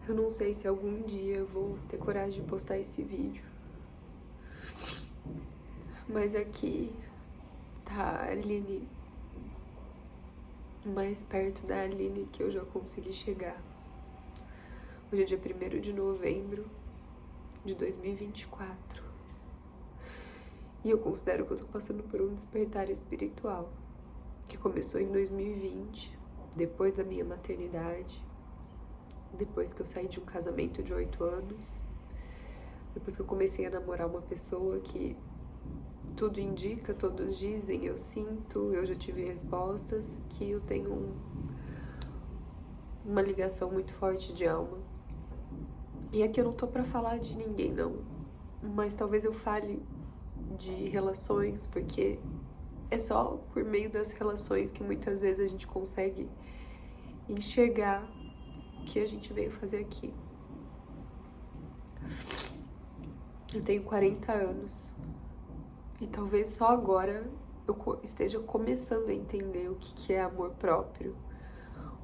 Eu não sei se algum dia eu vou ter coragem de postar esse vídeo. Mas aqui tá a Aline, mais perto da Aline que eu já consegui chegar. Hoje é dia 1º de novembro de 2024. E eu considero que eu tô passando por um despertar espiritual, que começou em 2020, depois da minha maternidade, depois que eu saí de um casamento de 8 anos, depois que eu comecei a namorar uma pessoa que tudo indica, todos dizem, eu sinto, eu já tive respostas, que eu tenho uma ligação muito forte de alma. E aqui eu não tô pra falar de ninguém, não, mas talvez eu fale de relações, porque é só por meio das relações que muitas vezes a gente consegue enxergar o que a gente veio fazer aqui. Eu tenho 40 anos e talvez só agora eu esteja começando a entender o que é amor próprio,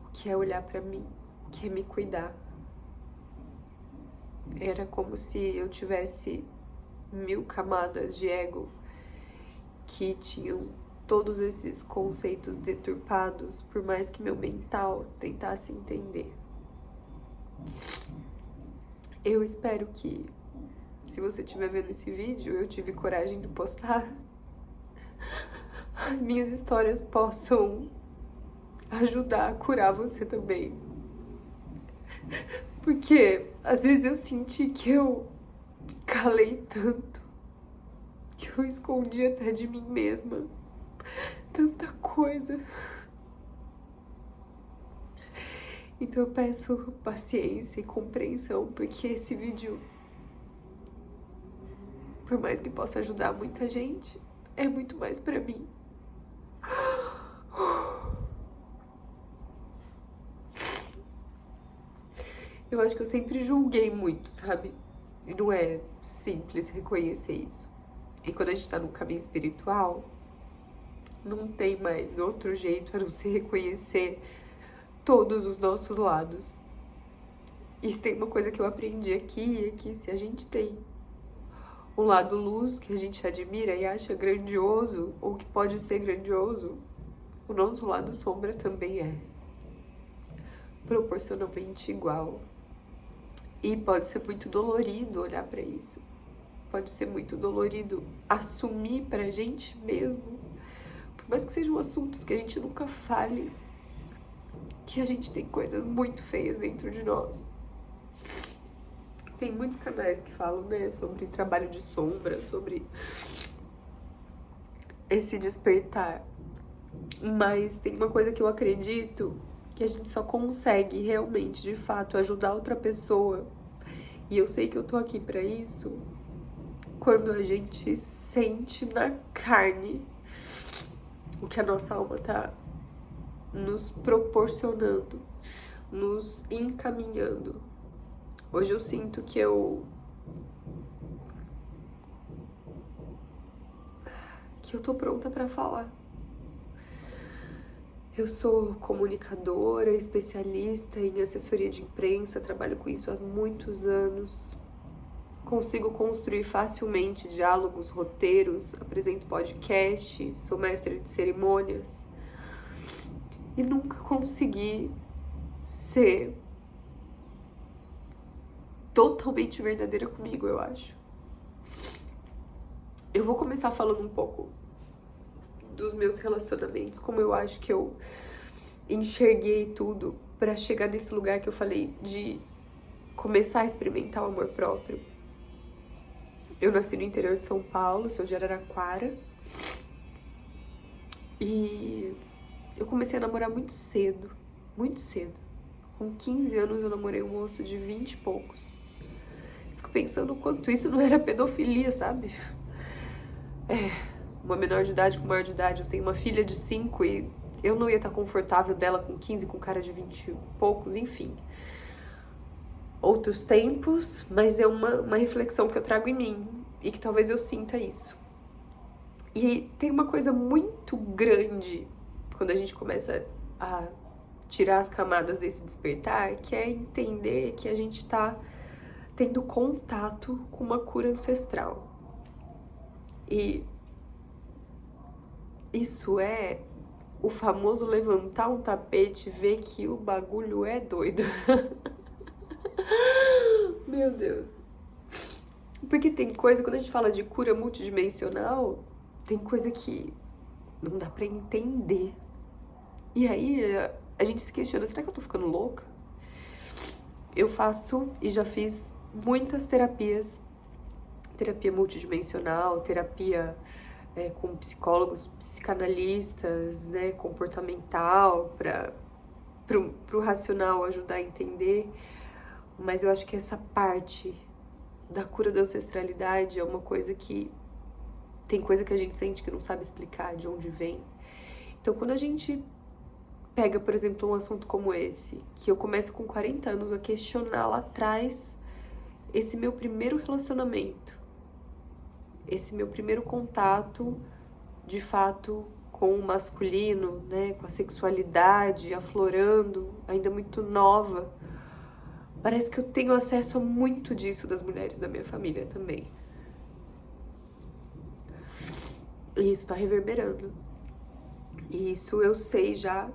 o que é olhar pra mim, o que é me cuidar. Era como se eu tivesse 1000 camadas de ego que tinham todos esses conceitos deturpados, por mais que meu mental tentasse entender. Eu espero que, se você estiver vendo esse vídeo, eu tive coragem de postar, as minhas histórias possam ajudar a curar você também. Porque às vezes eu senti que eu calei tanto, que eu escondi até de mim mesma tanta coisa. Então eu peço paciência e compreensão, porque esse vídeo, por mais que possa ajudar muita gente, é muito mais pra mim. Eu acho que eu sempre julguei muito, sabe? E não é simples reconhecer isso. E quando a gente tá num caminho espiritual, não tem mais outro jeito a não ser reconhecer todos os nossos lados. E se tem uma coisa que eu aprendi aqui, é que se a gente tem um lado luz que a gente admira e acha grandioso, ou que pode ser grandioso, o nosso lado sombra também é proporcionalmente igual. E pode ser muito dolorido olhar pra isso. Pode ser muito dolorido assumir pra gente mesmo, por mais que sejam assuntos que a gente nunca fale, que a gente tem coisas muito feias dentro de nós. Tem muitos canais que falam, né, sobre trabalho de sombra, sobre esse despertar. Mas tem uma coisa que eu acredito, que a gente só consegue realmente, de fato, ajudar outra pessoa, e eu sei que eu tô aqui pra isso, quando a gente sente na carne o que a nossa alma tá nos proporcionando, nos encaminhando. Hoje eu sinto que eu tô pronta pra falar. Eu sou comunicadora, especialista em assessoria de imprensa, trabalho com isso há muitos anos. Consigo construir facilmente diálogos, roteiros, apresento podcast, sou mestre de cerimônias. E nunca consegui ser totalmente verdadeira comigo, eu acho. Eu vou começar falando um pouco dos meus relacionamentos, como eu acho que eu enxerguei tudo pra chegar nesse lugar que eu falei de começar a experimentar o amor próprio. Eu nasci no interior de São Paulo, sou de Araraquara, e eu comecei a namorar muito cedo, muito cedo. Com 15 anos eu namorei um moço de 20 e poucos. Fico pensando o quanto isso não era pedofilia, sabe? Uma menor de idade com maior de idade. Eu tenho uma filha de 5 e eu não ia estar confortável dela com 15, com cara de 20 e poucos, enfim. Outros tempos, mas é uma reflexão que eu trago em mim e que talvez eu sinta isso. E tem uma coisa muito grande quando a gente começa a tirar as camadas desse despertar, que é entender que a gente tá tendo contato com uma cura ancestral. E isso é o famoso levantar um tapete e ver que o bagulho é doido. Meu Deus. Porque tem coisa, quando a gente fala de cura multidimensional, tem coisa que não dá pra entender. E aí a gente se questiona, será que eu tô ficando louca? Eu faço e já fiz muitas terapias, terapia multidimensional, terapia com psicólogos, psicanalistas, né, comportamental, pro racional ajudar a entender. Mas eu acho que essa parte da cura da ancestralidade é uma coisa que tem coisa que a gente sente que não sabe explicar de onde vem. Então, quando a gente pega, por exemplo, um assunto como esse, que eu começo com 40 anos a questionar lá atrás esse meu primeiro relacionamento, esse meu primeiro contato, de fato, com o masculino, né, com a sexualidade aflorando, ainda muito nova. Parece que eu tenho acesso a muito disso das mulheres da minha família também. E isso tá reverberando. E isso eu sei já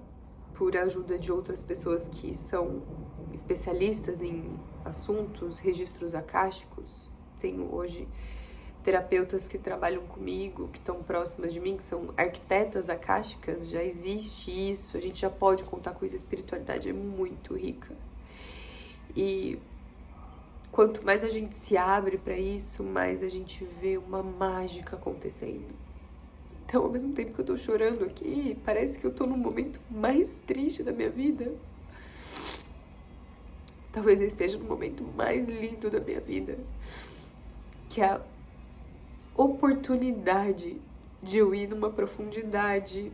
por ajuda de outras pessoas que são especialistas em assuntos, registros akáshicos. Tenho hoje terapeutas que trabalham comigo, que estão próximas de mim, que são arquitetas akáshicas. Já existe isso, a gente já pode contar com isso. A espiritualidade é muito rica. E quanto mais a gente se abre para isso, mais a gente vê uma mágica acontecendo. Então, ao mesmo tempo que eu tô chorando aqui, parece que eu tô no momento mais triste da minha vida. Talvez eu esteja no momento mais lindo da minha vida, que é a oportunidade de eu ir numa profundidade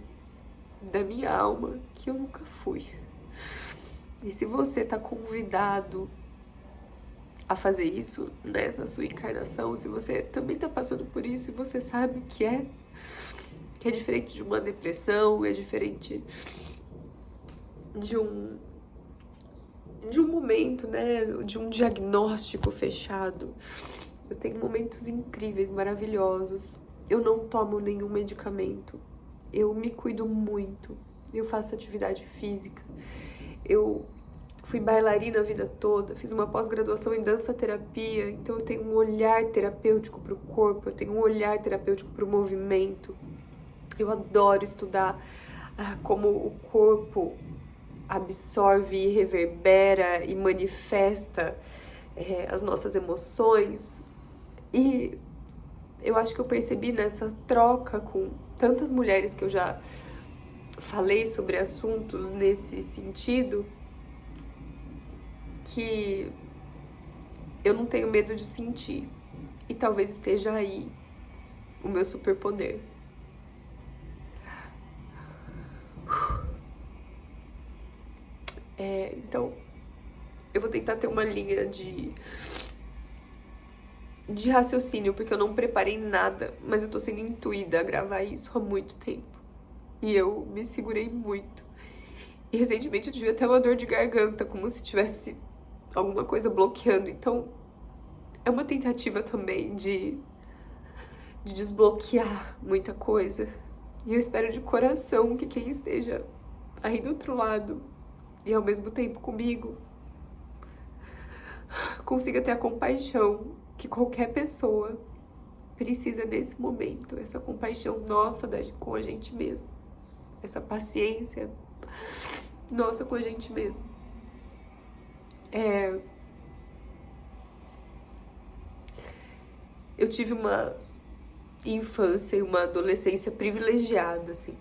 da minha alma que eu nunca fui. E se você tá convidado a fazer isso nessa sua encarnação, se você também tá passando por isso e você sabe que é diferente de uma depressão, é diferente de um momento, né, de um diagnóstico fechado. Eu tenho momentos incríveis, maravilhosos. Eu não tomo nenhum medicamento. Eu me cuido muito. Eu faço atividade física. Eu fui bailarina a vida toda, fiz uma pós-graduação em dança-terapia, então eu tenho um olhar terapêutico para o corpo, eu tenho um olhar terapêutico para o movimento. Eu adoro estudar como o corpo absorve e reverbera e manifesta as nossas emoções. E eu acho que eu percebi nessa troca com tantas mulheres que eu já falei sobre assuntos nesse sentido, que eu não tenho medo de sentir. E talvez esteja aí o meu superpoder. Então, eu vou tentar ter uma linha de raciocínio, porque eu não preparei nada, mas eu tô sendo intuída a gravar isso há muito tempo. E eu me segurei muito. E recentemente eu tive até uma dor de garganta, como se tivesse alguma coisa bloqueando. Então, é uma tentativa também de desbloquear muita coisa. E eu espero de coração que quem esteja aí do outro lado e ao mesmo tempo comigo consiga ter a compaixão que qualquer pessoa precisa nesse momento. Essa compaixão nossa com a gente mesmo. Essa paciência nossa com a gente mesmo. Eu tive uma infância e uma adolescência privilegiada, assim.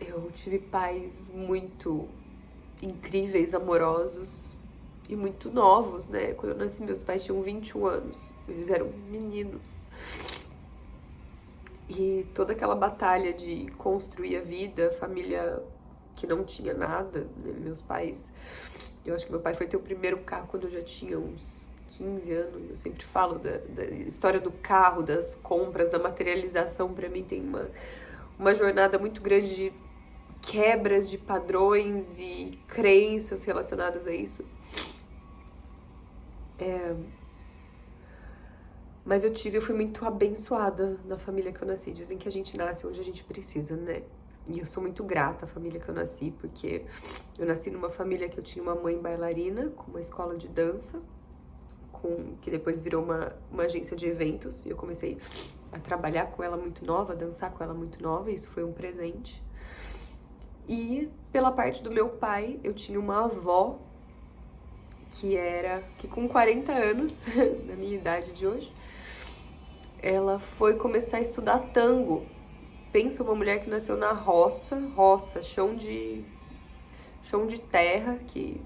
Eu tive pais muito incríveis, amorosos e muito novos, né? Quando eu nasci, meus pais tinham 21 anos. Eles eram meninos. E toda aquela batalha de construir a vida, família que não tinha nada, né? Meus pais... Eu acho que meu pai foi ter o primeiro carro quando eu já tinha uns 15 anos. Eu sempre falo da história do carro, das compras, da materialização. Pra mim tem uma jornada muito grande de quebras de padrões e crenças relacionadas a isso. Mas eu fui muito abençoada na família que eu nasci. Dizem que a gente nasce onde a gente precisa, né? E eu sou muito grata à família que eu nasci, porque eu nasci numa família que eu tinha uma mãe bailarina, com uma escola de dança, que depois virou uma agência de eventos, e eu comecei a trabalhar com ela muito nova, a dançar com ela muito nova, e isso foi um presente. E pela parte do meu pai, eu tinha uma avó que com 40 anos, da minha idade de hoje, ela foi começar a estudar tango. Pensa uma mulher que nasceu na roça, chão de terra, que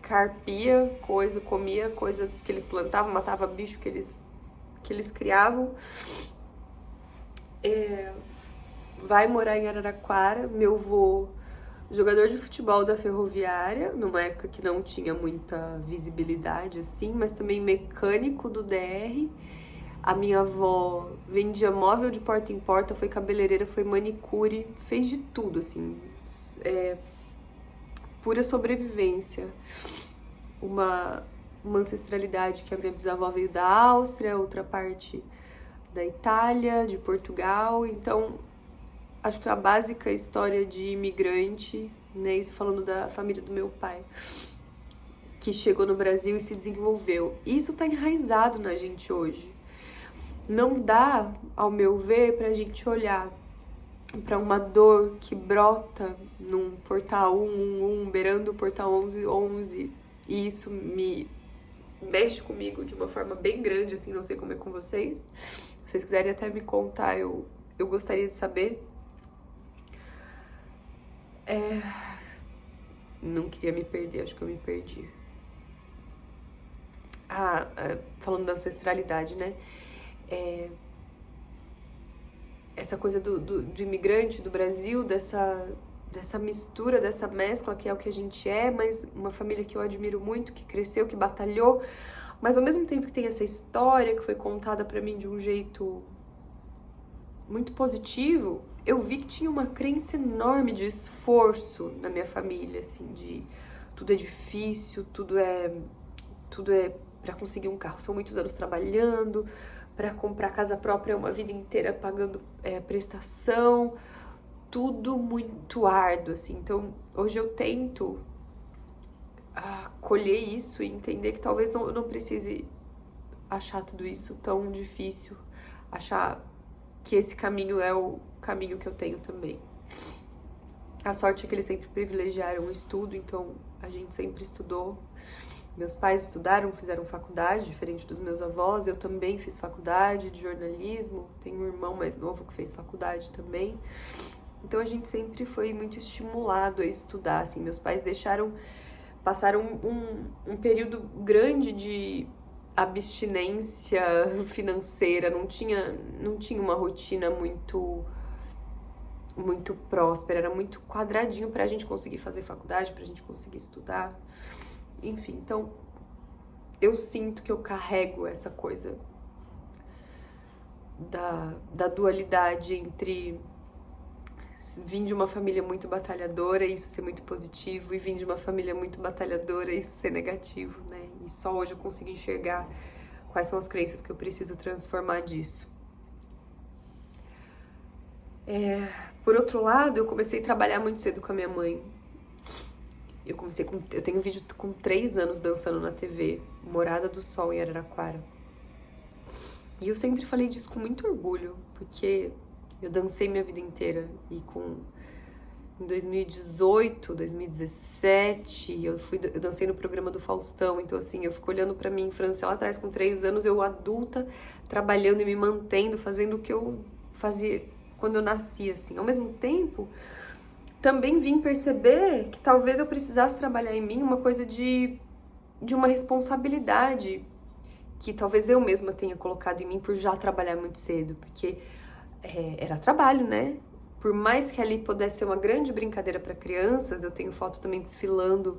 carpia coisa, comia coisa que eles plantavam, matava bicho que eles criavam. Vai morar em Araraquara. Meu avô, jogador de futebol da Ferroviária, numa época que não tinha muita visibilidade assim, mas também mecânico do DR. A minha avó vendia móvel de porta em porta, foi cabeleireira, foi manicure, fez de tudo, assim. Pura sobrevivência. Uma ancestralidade que a minha bisavó veio da Áustria, outra parte da Itália, de Portugal. Então, acho que a básica história de imigrante, né? Isso falando da família do meu pai, que chegou no Brasil e se desenvolveu. Isso tá enraizado na gente hoje. Não dá, ao meu ver, pra gente olhar pra uma dor que brota num portal 111, beirando o portal 1111, e isso me mexe comigo de uma forma bem grande, assim, não sei como é com vocês. Se vocês quiserem até me contar, eu gostaria de saber. Não queria me perder, acho que eu me perdi. Falando da ancestralidade, né? Essa coisa do imigrante do Brasil, dessa mistura, dessa mescla que é o que a gente é, mas uma família que eu admiro muito, que cresceu, que batalhou, mas ao mesmo tempo que tem essa história que foi contada pra mim de um jeito muito positivo, eu vi que tinha uma crença enorme de esforço na minha família, assim, de tudo é difícil, tudo é pra conseguir um carro, são muitos anos trabalhando, pra comprar casa própria, uma vida inteira pagando prestação, tudo muito árduo, assim. Então, hoje eu tento colher isso e entender que talvez eu não precise achar tudo isso tão difícil, achar que esse caminho é o caminho que eu tenho também. A sorte é que eles sempre privilegiaram o estudo, então a gente sempre estudou. Meus pais estudaram, fizeram faculdade, diferente dos meus avós. Eu também fiz faculdade de jornalismo. Tenho um irmão mais novo que fez faculdade também. Então a gente sempre foi muito estimulado a estudar, assim. Meus pais passaram um período grande de abstinência financeira. Não tinha uma rotina muito próspera. Era muito quadradinho pra gente conseguir fazer faculdade, pra gente conseguir estudar. Enfim, então eu sinto que eu carrego essa coisa da dualidade entre vim de uma família muito batalhadora e isso ser muito positivo, e vim de uma família muito batalhadora e isso ser negativo, né? E só hoje eu consigo enxergar quais são as crenças que eu preciso transformar disso. Por outro lado, eu comecei a trabalhar muito cedo com a minha mãe. Eu tenho vídeo com 3 anos dançando na TV, Morada do Sol em Araraquara. E eu sempre falei disso com muito orgulho, porque eu dancei minha vida inteira. E em 2018, 2017, eu dancei no programa do Faustão. Então, assim, eu fico olhando pra minha infância lá atrás, com 3 anos, eu adulta, trabalhando e me mantendo, fazendo o que eu fazia quando eu nasci, assim. Ao mesmo tempo, também vim perceber que talvez eu precisasse trabalhar em mim uma coisa de uma responsabilidade que talvez eu mesma tenha colocado em mim por já trabalhar muito cedo, porque era trabalho, né? Por mais que ali pudesse ser uma grande brincadeira para crianças, eu tenho foto também desfilando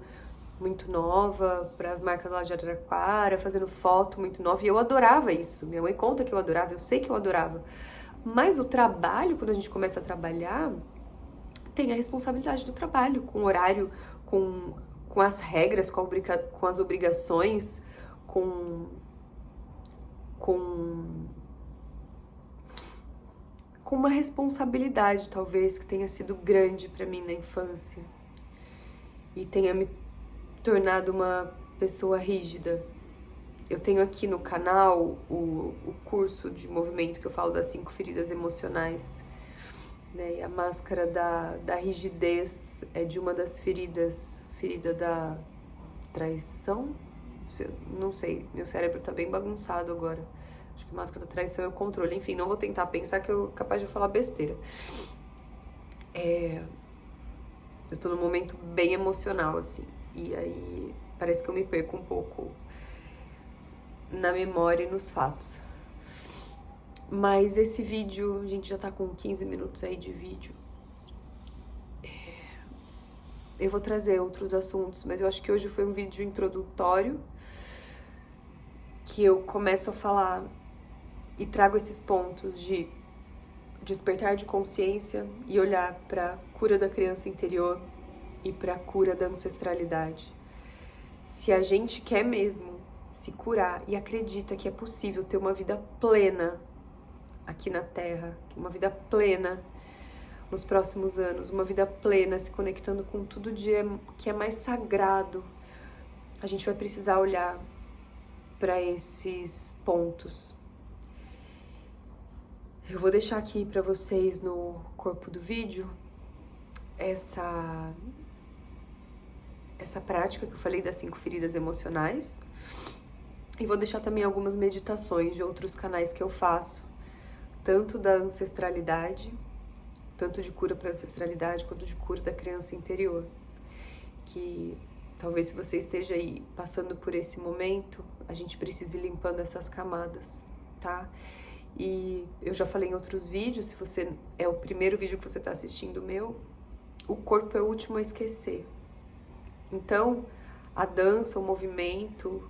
muito nova para as marcas lá de Araraquara, fazendo foto muito nova, e eu adorava isso. Minha mãe conta que eu adorava, eu sei que eu adorava. Mas o trabalho, quando a gente começa a trabalhar, tem a responsabilidade do trabalho, com o horário, com as regras, com as obrigações, com uma responsabilidade, talvez, que tenha sido grande para mim na infância e tenha me tornado uma pessoa rígida. Eu tenho aqui no canal o curso de movimento que eu falo das 5 feridas emocionais, né? E a máscara da rigidez é de uma das feridas, ferida da traição? Não sei, meu cérebro tá bem bagunçado agora. Acho que máscara da traição é o controle. Enfim, não vou tentar pensar que eu capaz de falar besteira. Eu tô num momento bem emocional, assim. E aí parece que eu me perco um pouco na memória e nos fatos. Mas esse vídeo, a gente já tá com 15 minutos aí de vídeo. Eu vou trazer outros assuntos, mas eu acho que hoje foi um vídeo introdutório que eu começo a falar e trago esses pontos de despertar de consciência e olhar para a cura da criança interior e para a cura da ancestralidade. Se a gente quer mesmo se curar e acredita que é possível ter uma vida plena aqui na Terra, uma vida plena nos próximos anos, uma vida plena se conectando com tudo que é mais sagrado, a gente vai precisar olhar para esses pontos. Eu vou deixar aqui para vocês no corpo do vídeo essa prática que eu falei das 5 feridas emocionais e vou deixar também algumas meditações de outros canais que eu faço, tanto da ancestralidade, tanto de cura para ancestralidade quanto de cura da criança interior, que talvez se você esteja aí passando por esse momento, a gente precise ir limpando essas camadas, tá? E eu já falei em outros vídeos, se você é o primeiro vídeo que você está assistindo meu, o corpo é o último a esquecer. Então, a dança, o movimento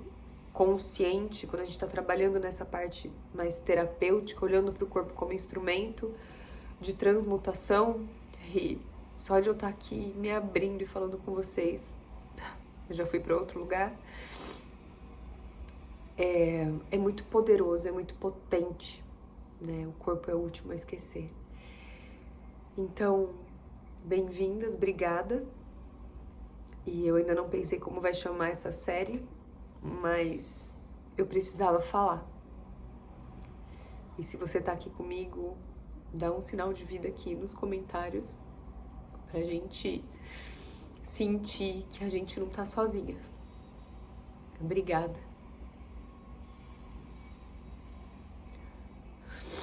consciente, quando a gente está trabalhando nessa parte mais terapêutica, olhando para o corpo como instrumento de transmutação, e só de eu estar aqui me abrindo e falando com vocês, eu já fui para outro lugar, é muito poderoso, é muito potente, né? O corpo é o último a esquecer. Então, bem-vindas, obrigada. E eu ainda não pensei como vai chamar essa série, mas eu precisava falar. E se você tá aqui comigo, dá um sinal de vida aqui nos comentários pra gente sentir que a gente não tá sozinha. Obrigada.